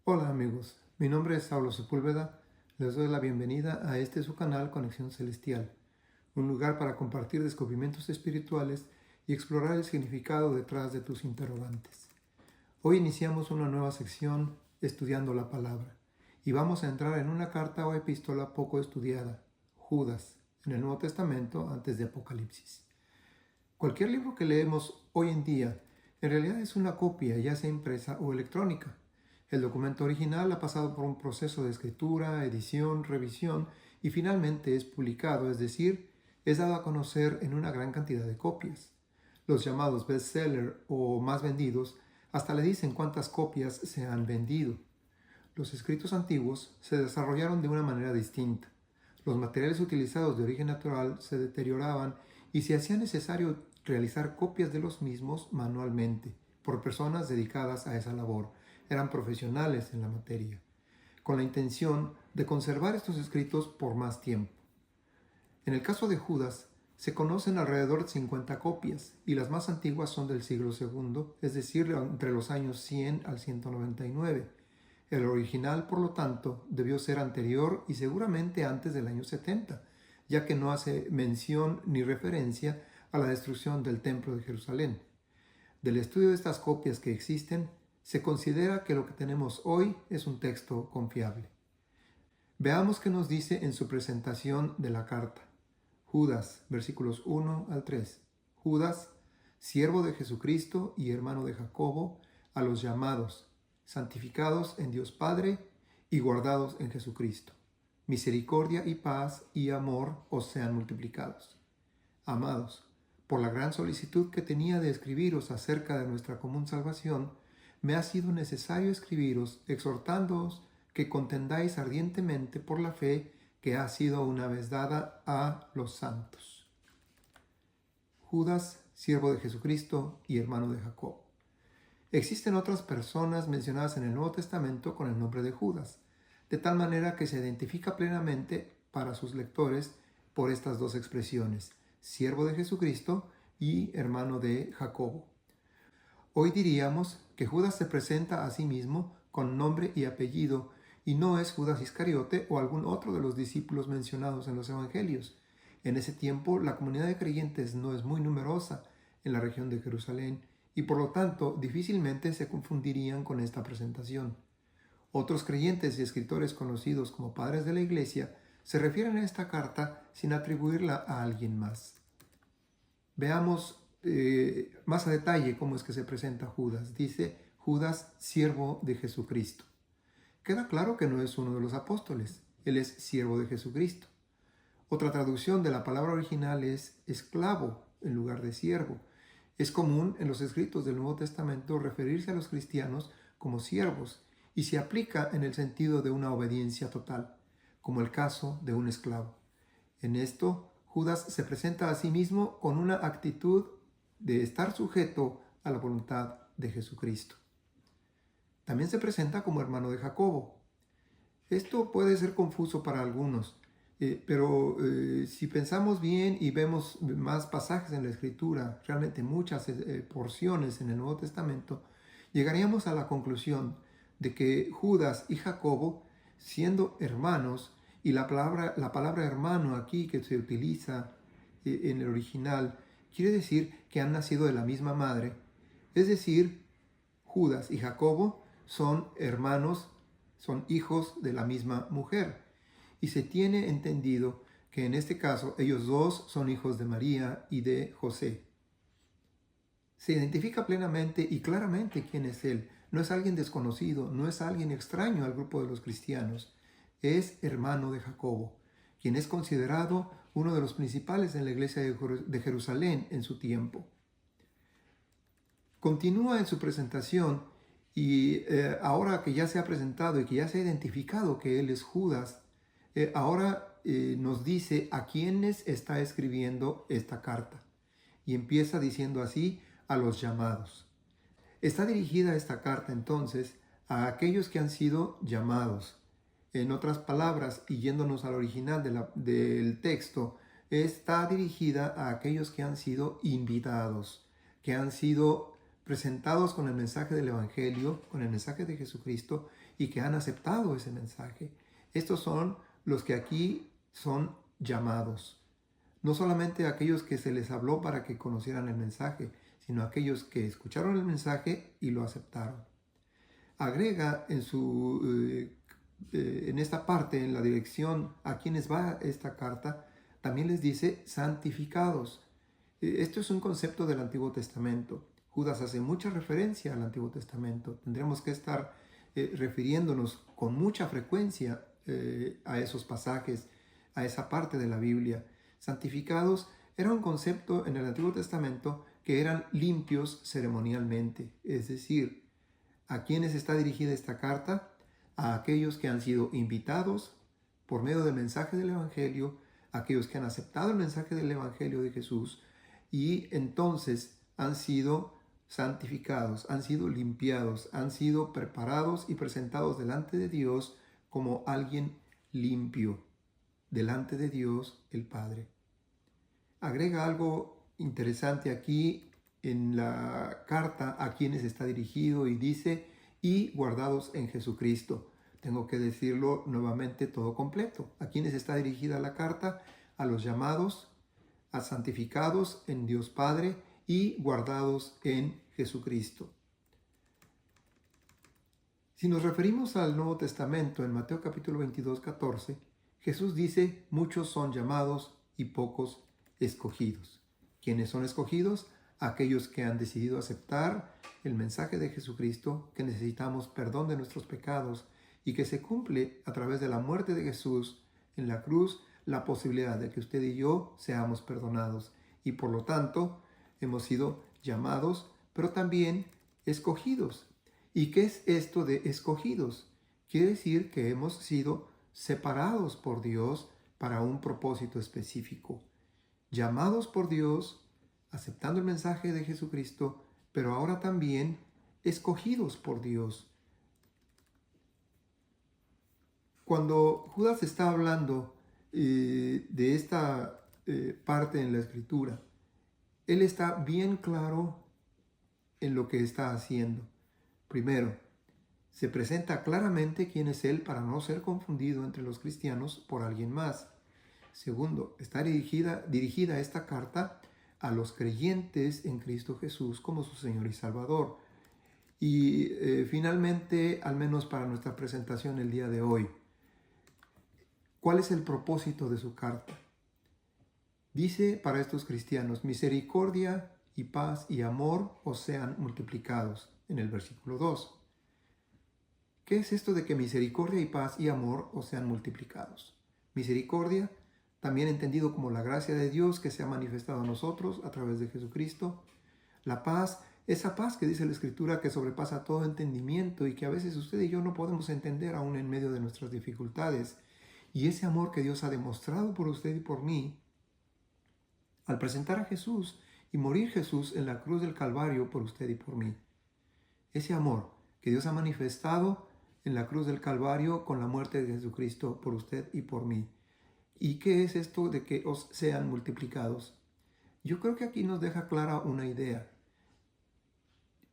Hola amigos, mi nombre es Saulo Sepúlveda. Les doy la bienvenida a su canal Conexión Celestial, un lugar para compartir descubrimientos espirituales y explorar el significado detrás de tus interrogantes. Hoy iniciamos una nueva sección estudiando la palabra y vamos a entrar en una carta o epístola poco estudiada, Judas, en el Nuevo Testamento antes de Apocalipsis. Cualquier libro que leemos hoy en día en realidad es una copia, ya sea impresa o electrónica. El documento original ha pasado por un proceso de escritura, edición, revisión y finalmente es publicado, es decir, es dado a conocer en una gran cantidad de copias. Los llamados bestseller o más vendidos hasta le dicen cuántas copias se han vendido. Los escritos antiguos se desarrollaron de una manera distinta. Los materiales utilizados de origen natural se deterioraban y se hacía necesario realizar copias de los mismos manualmente por personas dedicadas a esa labor. Eran profesionales en la materia, con la intención de conservar estos escritos por más tiempo. En el caso de Judas, se conocen alrededor de 50 copias y las más antiguas son del siglo II, es decir, entre los años 100 al 199. El original, por lo tanto, debió ser anterior y seguramente antes del año 70, ya que no hace mención ni referencia a la destrucción del Templo de Jerusalén. Del estudio de estas copias que existen, se considera que lo que tenemos hoy es un texto confiable. Veamos qué nos dice en su presentación de la carta. Judas, versículos 1 al 3. Judas, siervo de Jesucristo y hermano de Jacobo, a los llamados, santificados en Dios Padre y guardados en Jesucristo. Misericordia y paz y amor os sean multiplicados. Amados, por la gran solicitud que tenía de escribiros acerca de nuestra común salvación, me ha sido necesario escribiros exhortándoos que contendáis ardientemente por la fe que ha sido una vez dada a los santos. Judas, siervo de Jesucristo y hermano de Jacob. Existen otras personas mencionadas en el Nuevo Testamento con el nombre de Judas, de tal manera que se identifica plenamente para sus lectores por estas dos expresiones, siervo de Jesucristo y hermano de Jacobo. Hoy diríamos que Judas se presenta a sí mismo con nombre y apellido y no es Judas Iscariote o algún otro de los discípulos mencionados en los evangelios. En ese tiempo la comunidad de creyentes no es muy numerosa en la región de Jerusalén y por lo tanto difícilmente se confundirían con esta presentación. Otros creyentes y escritores conocidos como padres de la iglesia se refieren a esta carta sin atribuirla a alguien más. Veamos más a detalle cómo es que se presenta Judas. Dice Judas, siervo de Jesucristo. Queda claro que no es uno de los apóstoles, él es siervo de Jesucristo. Otra traducción de la palabra original es esclavo en lugar de siervo. Es común en los escritos del Nuevo Testamento referirse a los cristianos como siervos y se aplica en el sentido de una obediencia total, como el caso de un esclavo. En esto, Judas se presenta a sí mismo con una actitud de estar sujeto a la voluntad de Jesucristo. También se presenta como hermano de Jacobo. Esto puede ser confuso para algunos, pero si pensamos bien y vemos más pasajes en la Escritura, realmente muchas porciones en el Nuevo Testamento, llegaríamos a la conclusión de que Judas y Jacobo, siendo hermanos, y la palabra hermano aquí que se utiliza en el original, quiere decir que han nacido de la misma madre, es decir, Judas y Jacobo son hermanos, son hijos de la misma mujer. Y se tiene entendido que en este caso ellos dos son hijos de María y de José. Se identifica plenamente y claramente quién es él. No es alguien desconocido, no es alguien extraño al grupo de los cristianos. Es hermano de Jacobo, quien es considerado uno de los principales en la iglesia de Jerusalén en su tiempo. Continúa en su presentación y ahora que ya se ha presentado y que ya se ha identificado que él es Judas, ahora nos dice a quiénes está escribiendo esta carta. Y empieza diciendo así, a los llamados. Está dirigida esta carta entonces a aquellos que han sido llamados. En otras palabras, y yéndonos al original del texto, está dirigida a aquellos que han sido invitados, que han sido presentados con el mensaje del Evangelio, con el mensaje de Jesucristo, y que han aceptado ese mensaje. Estos son los que aquí son llamados. No solamente aquellos que se les habló para que conocieran el mensaje, sino aquellos que escucharon el mensaje y lo aceptaron. Agrega en esta parte, en la dirección a quienes va esta carta, también les dice santificados. Esto es un concepto del Antiguo Testamento. Judas hace mucha referencia al Antiguo Testamento. Tendremos que estar refiriéndonos con mucha frecuencia a esos pasajes, a esa parte de la Biblia. Santificados era un concepto en el Antiguo Testamento que eran limpios ceremonialmente. Es decir, ¿a quiénes está dirigida esta carta? A aquellos que han sido invitados por medio del mensaje del Evangelio, aquellos que han aceptado el mensaje del Evangelio de Jesús y entonces han sido santificados, han sido limpiados, han sido preparados y presentados delante de Dios como alguien limpio, delante de Dios el Padre. Agrega algo interesante aquí en la carta a quienes está dirigido y dice, y guardados en Jesucristo. Tengo que decirlo nuevamente todo completo. ¿A quienes está dirigida la carta? A los llamados, a santificados en Dios Padre y guardados en Jesucristo. Si nos referimos al Nuevo Testamento, en Mateo capítulo 22, 14, Jesús dice, muchos son llamados y pocos escogidos. ¿Quiénes son escogidos? Aquellos que han decidido aceptar el mensaje de Jesucristo, que necesitamos perdón de nuestros pecados y que se cumple a través de la muerte de Jesús en la cruz, la posibilidad de que usted y yo seamos perdonados y por lo tanto hemos sido llamados, pero también escogidos. ¿Y qué es esto de escogidos? Quiere decir que hemos sido separados por Dios para un propósito específico. Llamados por Dios, aceptando el mensaje de Jesucristo, pero ahora también escogidos por Dios. Cuando Judas está hablando de esta parte en la Escritura, él está bien claro en lo que está haciendo. Primero, se presenta claramente quién es él para no ser confundido entre los cristianos por alguien más. Segundo, está dirigida esta carta a los creyentes en Cristo Jesús como su Señor y Salvador. Y finalmente, al menos para nuestra presentación el día de hoy, ¿cuál es el propósito de su carta? Dice para estos cristianos, misericordia y paz y amor os sean multiplicados, en el versículo 2. ¿Qué es esto de que misericordia y paz y amor os sean multiplicados? Misericordia, también entendido como la gracia de Dios que se ha manifestado a nosotros a través de Jesucristo. La paz, esa paz que dice la Escritura que sobrepasa todo entendimiento y que a veces usted y yo no podemos entender aún en medio de nuestras dificultades. Y ese amor que Dios ha demostrado por usted y por mí, al presentar a Jesús y morir Jesús en la cruz del Calvario por usted y por mí. Ese amor que Dios ha manifestado en la cruz del Calvario con la muerte de Jesucristo por usted y por mí. ¿Y qué es esto de que os sean multiplicados? Yo creo que aquí nos deja clara una idea.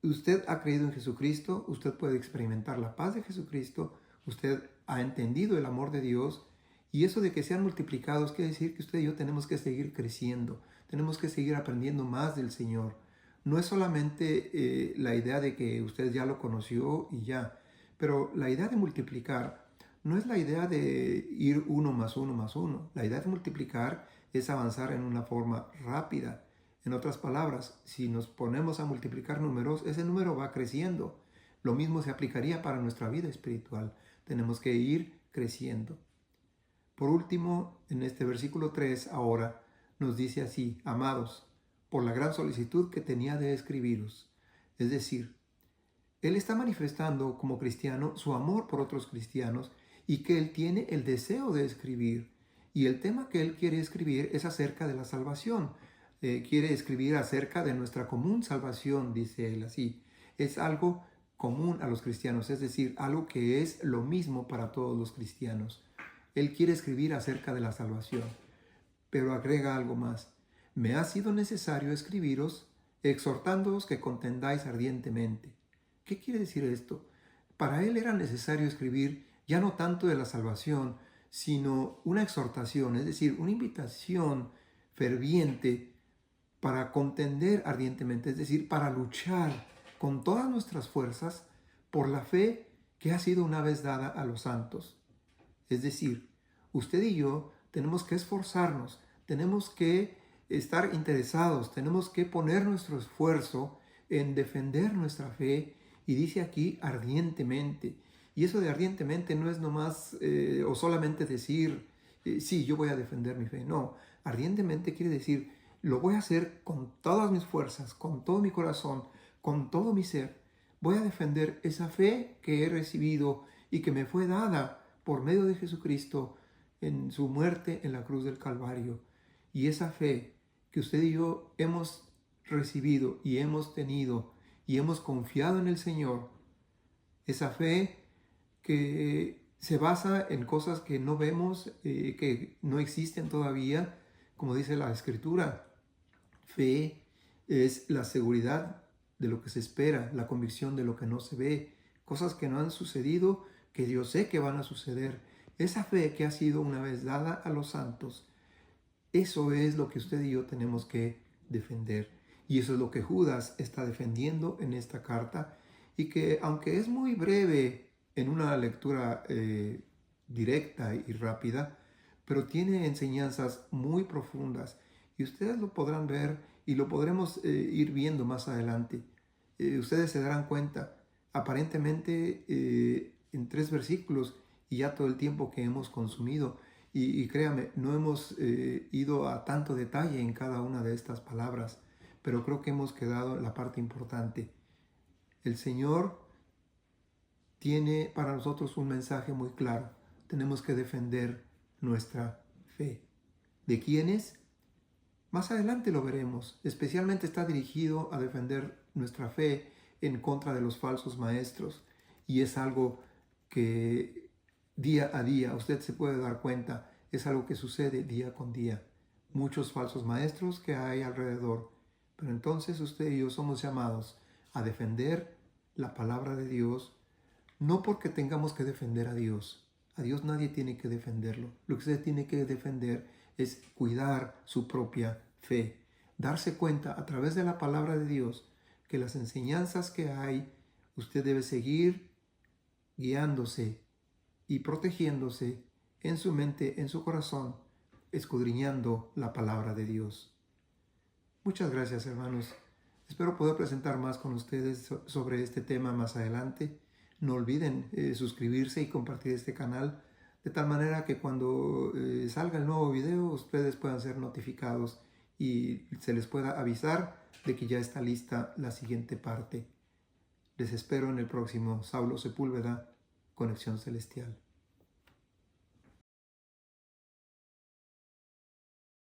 Usted ha creído en Jesucristo, usted puede experimentar la paz de Jesucristo, usted ha entendido el amor de Dios, y eso de que sean multiplicados quiere decir que usted y yo tenemos que seguir creciendo, tenemos que seguir aprendiendo más del Señor. No es solamente la idea de que usted ya lo conoció y ya, pero la idea de multiplicar no es la idea de ir uno más uno más uno. La idea de multiplicar es avanzar en una forma rápida. En otras palabras, si nos ponemos a multiplicar números, ese número va creciendo. Lo mismo se aplicaría para nuestra vida espiritual. Tenemos que ir creciendo. Por último, en este versículo 3 ahora nos dice así, amados, por la gran solicitud que tenía de escribiros. Es decir, él está manifestando como cristiano su amor por otros cristianos y que él tiene el deseo de escribir. Y el tema que él quiere escribir es acerca de la salvación. Quiere escribir acerca de nuestra común salvación, dice él así. Es algo común a los cristianos, es decir, algo que es lo mismo para todos los cristianos. Él quiere escribir acerca de la salvación, pero agrega algo más. Me ha sido necesario escribiros exhortándoos que contendáis ardientemente. ¿Qué quiere decir esto? Para él era necesario escribir ya no tanto de la salvación, sino una exhortación, es decir, una invitación ferviente para contender ardientemente, es decir, para luchar con todas nuestras fuerzas por la fe que ha sido una vez dada a los santos. Es decir, usted y yo tenemos que esforzarnos, tenemos que estar interesados, tenemos que poner nuestro esfuerzo en defender nuestra fe, y dice aquí ardientemente. Y eso de ardientemente no es nomás o solamente decir, sí, yo voy a defender mi fe. No, ardientemente quiere decir, lo voy a hacer con todas mis fuerzas, con todo mi corazón, con todo mi ser. Voy a defender esa fe que he recibido y que me fue dada por medio de Jesucristo en su muerte en la cruz del Calvario. Y esa fe que usted y yo hemos recibido y hemos tenido y hemos confiado en el Señor, esa fe que se basa en cosas que no vemos, que no existen todavía, como dice la Escritura. Fe es la seguridad de lo que se espera, la convicción de lo que no se ve, cosas que no han sucedido, que yo sé que van a suceder. Esa fe que ha sido una vez dada a los santos, eso es lo que usted y yo tenemos que defender. Y eso es lo que Judas está defendiendo en esta carta, y que aunque es muy breve en una lectura directa y rápida, pero tiene enseñanzas muy profundas, y ustedes lo podrán ver y lo podremos ir viendo más adelante. Ustedes se darán cuenta, aparentemente en 3 versículos, y ya todo el tiempo que hemos consumido, y créame, no hemos ido a tanto detalle en cada una de estas palabras, pero creo que hemos quedado en la parte importante. El Señor tiene para nosotros un mensaje muy claro. Tenemos que defender nuestra fe. ¿De quiénes? Más adelante lo veremos. Especialmente está dirigido a defender nuestra fe en contra de los falsos maestros. Y es algo que día a día usted se puede dar cuenta. Es algo que sucede día con día. Muchos falsos maestros que hay alrededor. Pero entonces usted y yo somos llamados a defender la palabra de Dios. No porque tengamos que defender a Dios. A Dios nadie tiene que defenderlo. Lo que usted tiene que defender es cuidar su propia fe. Darse cuenta a través de la palabra de Dios que las enseñanzas que hay, usted debe seguir guiándose y protegiéndose en su mente, en su corazón, escudriñando la palabra de Dios. Muchas gracias, hermanos. Espero poder presentar más con ustedes sobre este tema más adelante. No olviden suscribirse y compartir este canal, de tal manera que cuando salga el nuevo video ustedes puedan ser notificados y se les pueda avisar de que ya está lista la siguiente parte. Les espero en el próximo Saulo Sepúlveda, Conexión Celestial.